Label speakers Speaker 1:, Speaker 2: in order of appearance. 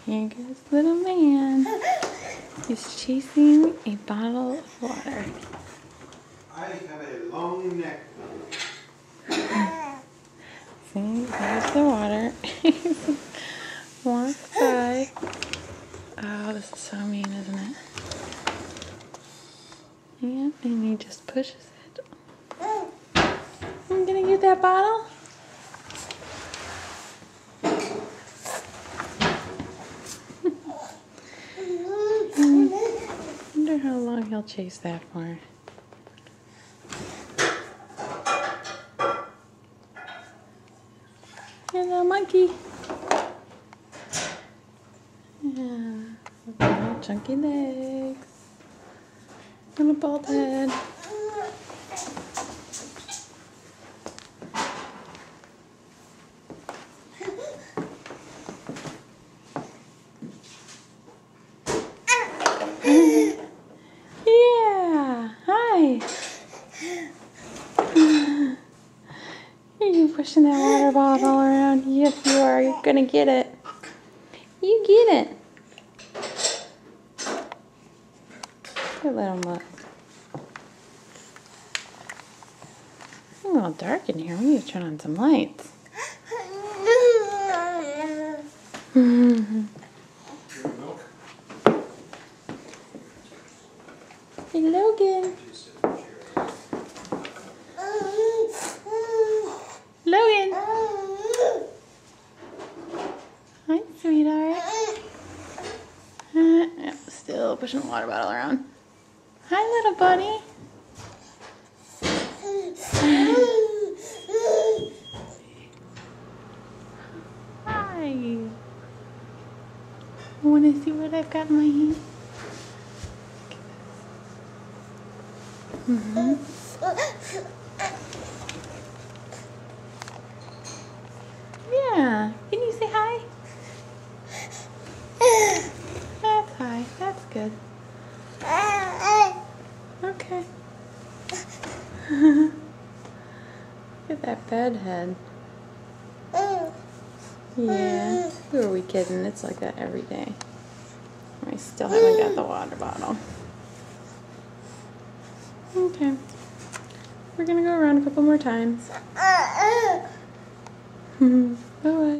Speaker 1: Here goes little man. He's chasing a bottle of water.
Speaker 2: I have a long neck.
Speaker 1: See, there's the water. Walks by. Oh, this is so mean, isn't it? Yeah, and he just pushes it. I'm gonna get that bottle. I wonder how long he'll chase that for. Hello, monkey. Yeah, little chunky legs. Little bald head. Yeah, hi. Are you pushing that water bottle around? Yes, you are. You're gonna get it. You get it. Good little mutt. It's a little dark in here. We need to turn on some lights. Hey, Logan. Logan. Hi, sweetheart. Yep, still pushing the water bottle around. Hi, little buddy. Hi. Want to see what I've got in my hand? Yeah. Can you say hi? That's hi. That's good. Okay. Look at that bed head. Yeah. Who are we kidding? It's like that every day. I still haven't got the water bottle. Okay. We're gonna go around a couple more times. Bye-bye.